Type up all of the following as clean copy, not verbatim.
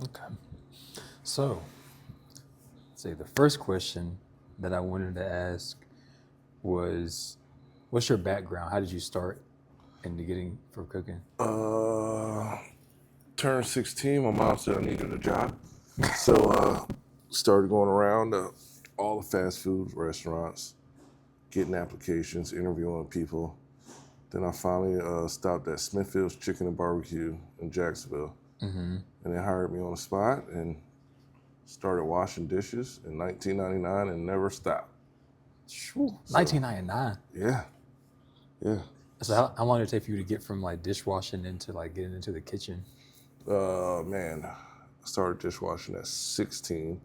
Okay. So, say the first question that I wanted to ask was, what's your background? How did you start into getting for cooking? Uh, Turned 16. My mom said I needed a job, so started going around all the fast food restaurants, getting applications, interviewing people. Then I finally stopped at Smithfield's Chicken and Barbecue in Jacksonville, Mm-hmm. and they hired me on the spot and started washing dishes in 1999 and never stopped. So 1999. yeah, yeah. So how long did it take for you to get from like dishwashing into like getting into the kitchen? Man, I started dishwashing at 16.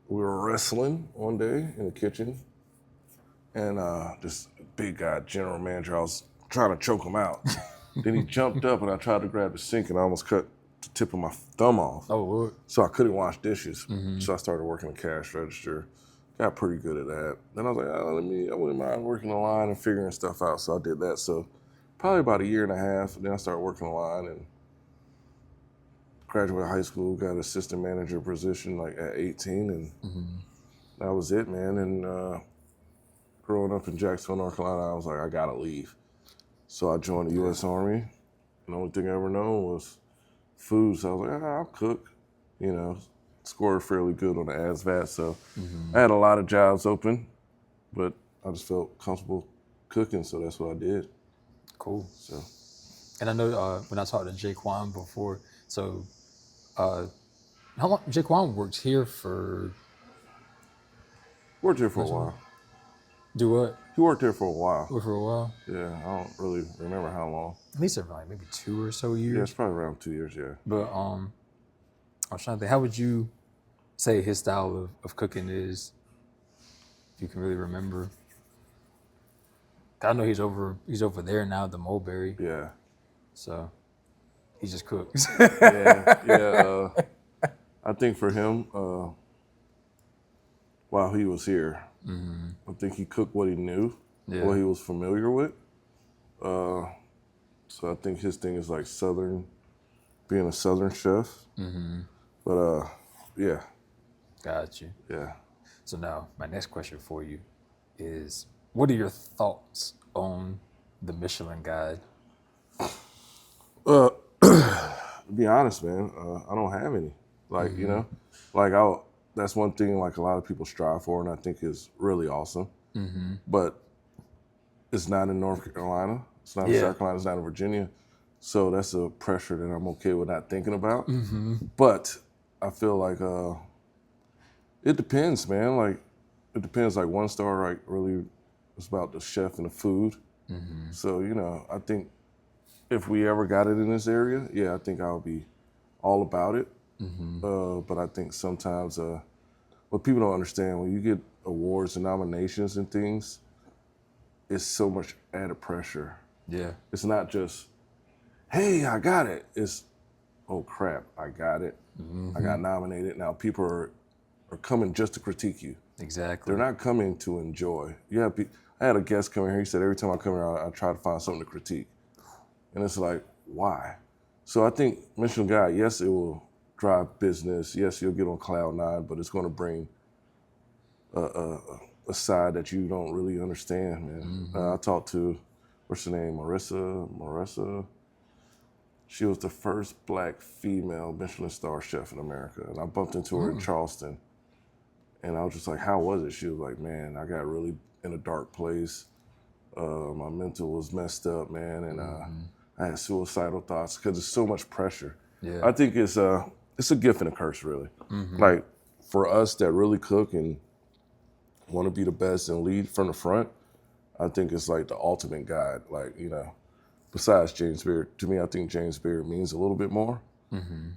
We were wrestling one day in the kitchen, and this big guy, general manager, I was trying to choke him out. Then he jumped up, and I tried to grab the sink, and I almost cut the tip of my thumb off. Oh Lord. So I couldn't wash dishes. Mm-hmm. So I started working the cash register. Got pretty good at that. Then I was like, I wouldn't mind working the line and figuring stuff out. So I did that. So probably about a year and a half. Then I started working the line and graduated high school, got an assistant manager position like at 18, and Mm-hmm. that was it, man. And growing up in Jacksonville, North Carolina, I was like, I gotta leave. So I joined the U.S. Army, and the only thing I ever known was food. So I was like, I'll cook. You know, scored fairly good on the ASVAT. So Mm-hmm. I had a lot of jobs open, but I just felt comfortable cooking, so that's what I did. Cool. So And I know when I talked to Jaquan before, so how long Jaquan worked here for worked here for a while. do what? He worked here for a while. Worked for a while? Yeah, I don't really remember how long. At least for like maybe 2 or so Yeah, years. it's probably around 2 years, yeah. But I was trying to think, how would you say his style of cooking is, if you can really remember? I know he's over there now, the Mulberry. Yeah. So he just cooks. Yeah. I think for him, while he was here, Mm-hmm. I think he cooked what he knew, Yeah. what he was familiar with. So I think his thing is like Southern, being a Southern chef. Mm-hmm. But yeah, Got you. yeah. So now my next question for you is, what are your thoughts on the Michelin Guide? To be honest, man, I don't have any. Like, you Mm-hmm. know, like that's one thing like a lot of people strive for, and I think is really awesome. Mm-hmm. But it's not in North Carolina. It's not in Yeah. South Carolina. It's not in Virginia. So that's a pressure that I'm okay with not thinking about. Mm-hmm. But I feel like it depends, man. Like it depends. Like One Star, like really, it's about the chef and the food. Mm-hmm. So you know, I think if we ever got it in this area, yeah, I think I'll be all about it. Mm-hmm. But I think sometimes what people don't understand when you get awards and nominations and things, it's so much added pressure. Yeah. It's not just, hey, I got it. It's, oh crap, I got it. Mm-hmm. I got nominated. Now people are coming just to critique you. Exactly. They're not coming to enjoy. I had a guest come in here. He said every time I come here, I try to find something to critique, and it's like, why? So I think Michelin Guide, yes, it will drive business. Yes, you'll get on cloud nine, but it's going to bring a side that you don't really understand, man. Mm-hmm. I talked to, what's her name, Marissa. She was the first black female Michelin star chef in America, and I bumped into her in Charleston. And I was just like, how was it? She was like, man, I got really in a dark place. My mental was messed up, man, and I had suicidal thoughts because there's so much pressure. Yeah. I think it's a gift and a curse, really. Mm-hmm. Like for us that really cook and want to be the best and lead from the front, I think it's like the ultimate guide. Like, you know, besides James Beard, to me, I think James Beard means a little bit more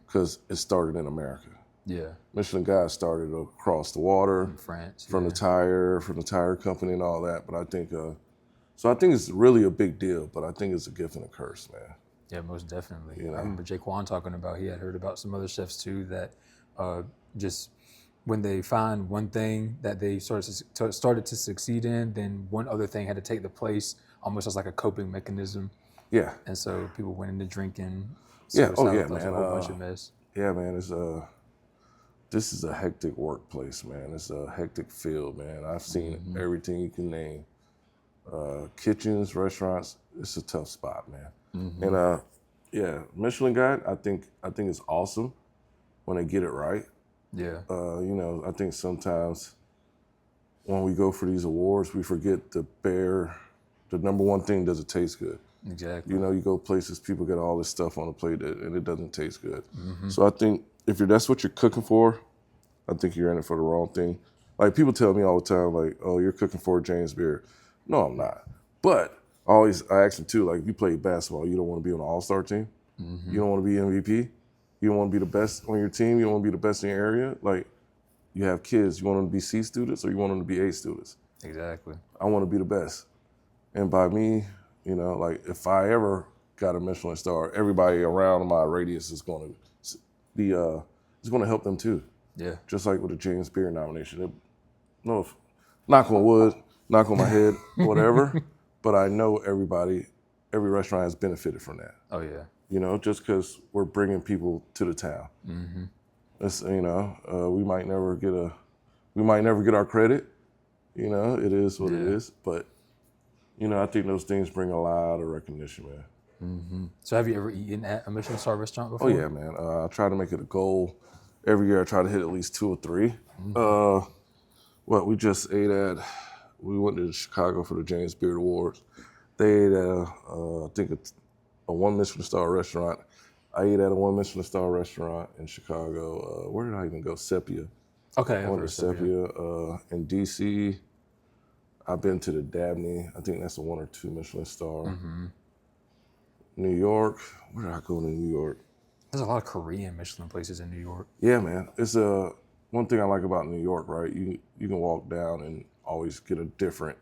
because it started in America. Yeah. Michelin Guide started across the water In France. from yeah. the tire company and all that. But I think, so I think it's really a big deal. But I think it's a gift and a curse, man. Yeah, most definitely. You know? I remember Jaquan talking about he had heard about some other chefs too that just when they find one thing that they started to succeed in, then one other thing had to take the place, almost as like a coping mechanism. Yeah. And so people went into drinking, Yeah. Oh yeah, suicidal thoughts, man. a whole bunch of mess. Yeah, man, this is a hectic workplace, man. It's a hectic field, man. I've seen everything you can name. Kitchens, restaurants, it's a tough spot, man. And yeah, Michelin Guide, I think it's awesome when they get it right. Yeah. You know, I think sometimes when we go for these awards, we forget the number one thing, does it taste good? Exactly. You know, you go places, people get all this stuff on the plate and it doesn't taste good. So I think if that's what you're cooking for, I think you're in it for the wrong thing. Like people tell me all the time, like, "Oh, you're cooking for James Beard." No, I'm not. But I ask them too, like, if you play basketball, you don't want to be on an all-star team. You don't want to be MVP. You don't want to be the best on your team. You don't want to be the best in your area. Like, you have kids. You want them to be C students or you want them to be A students? Exactly. I want to be the best. And by me, you know, like if I ever got a Michelin star, everybody around my radius is going to be is going to help them too. Yeah. Just like with the James Beard nomination. No, knock on wood, knock on my head, whatever. But I know every restaurant has benefited from that. Oh yeah. You know, just because we're bringing people to the town. It's, you know, we might never get our credit. You know, it is what it is. But you know, I think those things bring a lot of recognition, man. So have you ever eaten at a Michelin star restaurant Oh before? yeah, man. I try to make it a goal every year. I try to hit at least 2 or 3. We went to Chicago for the James Beard Awards. They ate at I think a 1 Michelin star restaurant. I ate at a 1 Michelin star restaurant in Chicago. Where did I even go? Sepia. Okay. I went to Sepia. In DC, I've been to the Dabney. I think that's a 1 or 2 Michelin star. New York. Where did I go to New York? There's a lot of Korean Michelin places in New York. Yeah, man. It's one thing I like about New York, right? You can walk down and always get a different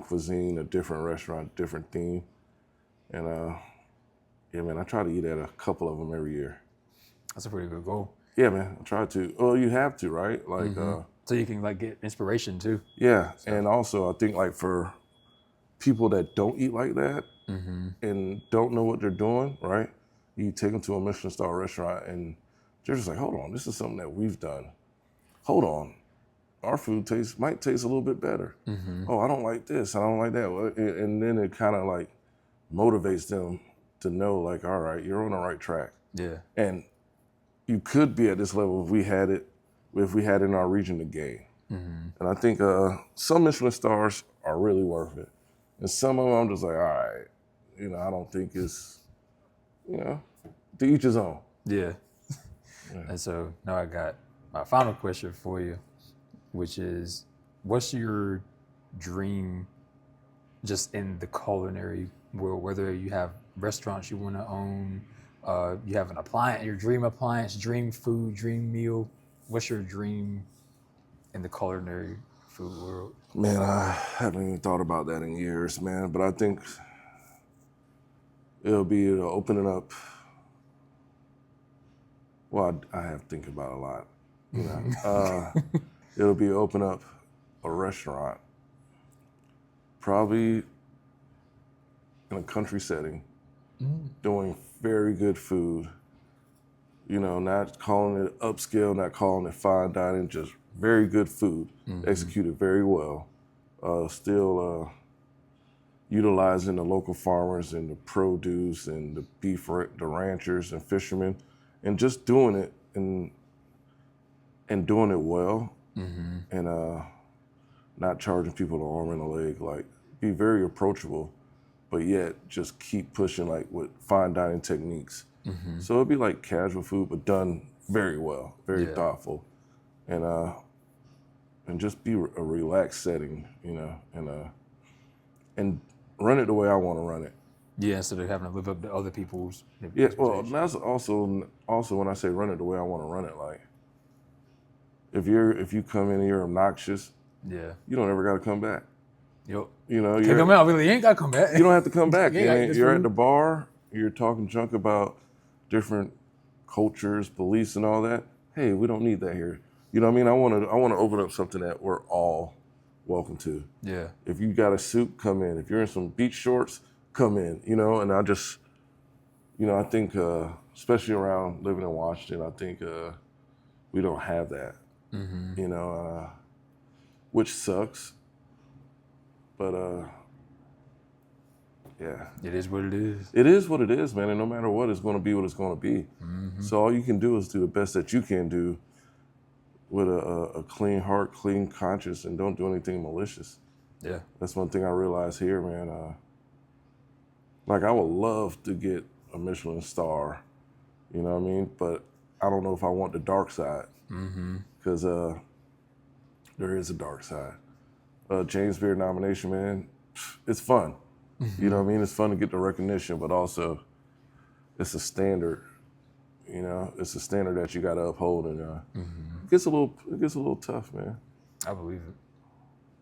cuisine, a different restaurant, different theme. And yeah, man, I try to eat at a couple of them every year. That's a pretty good goal. Yeah, man, I try to. Well, you have to, right? Like, So you can like get inspiration too. yeah, and also I think like for people that don't eat like that and don't know what they're doing, right? You take them to a Michelin star restaurant and they're just like, hold on, this is something that we've done. Hold on, our food might taste a little bit better. Oh, I don't like this, I don't like that. And then it kind of like motivates them to know like, all right, you're on the right track. Yeah. And you could be at this level if we had it in our region to gain. And I think some Michelin stars are really worth it. And some of them I'm just like, all right, you know, I don't think it's, you know, to each his own. Yeah. And so now I got my final question for you, which is, what's your dream just in the culinary world, whether you have restaurants you want to own, you have an appliance, your dream appliance, dream food, dream meal. What's your dream in the culinary food world? Man, I haven't even thought about that in years, man. But I think it'll be opening up. Well, I have to think about it a lot. You know, it'll be open up a restaurant, probably in a country setting, doing very good food. You know, not calling it upscale, not calling it fine dining, just very good food, executed very well. Still utilizing the local farmers and the produce and the beef, the ranchers and fishermen, and just doing it and doing it well, and not charging people an arm and a leg. Like, be very approachable, but yet just keep pushing like with fine dining techniques. So it'd be like casual food, but done very well, very thoughtful, and just be a relaxed setting, you know, and run it the way I want to run it. Yeah, instead of having to live up to other people's. Yeah, well, that's also when I say run it the way I want to run it. Like, if you come in and you're obnoxious, Yeah. you don't ever got to come back. Yep. You know, Can't come out. Really, you ain't gotta come back. you don't have to come back. Yeah, that's You're true. at the bar, you're talking junk about different cultures, beliefs, and all that. Hey, we don't need that here. You know what I mean? I want to open up something that we're all welcome to. Yeah. If you got a suit, come in. If you're in some beach shorts, come in. You know, and I just, you know, I think especially around living in Washington. I think we don't have that, you know, which sucks. But yeah, It is what it is. it is what it is, man. And no matter what, it's going to be what it's going to be. So all you can do is do the best that you can do with a clean heart, clean conscience, and don't do anything malicious. Yeah. That's one thing I realized here, man. Like, I would love to get a Michelin star, you know what I mean? But I don't know if I want the dark side, because there is a dark side. James Beard nomination, man, it's fun. You know what I mean? It's fun to get the recognition, but also it's a standard. You know, it's a standard that you got to uphold, and it gets a little tough, man. I believe it.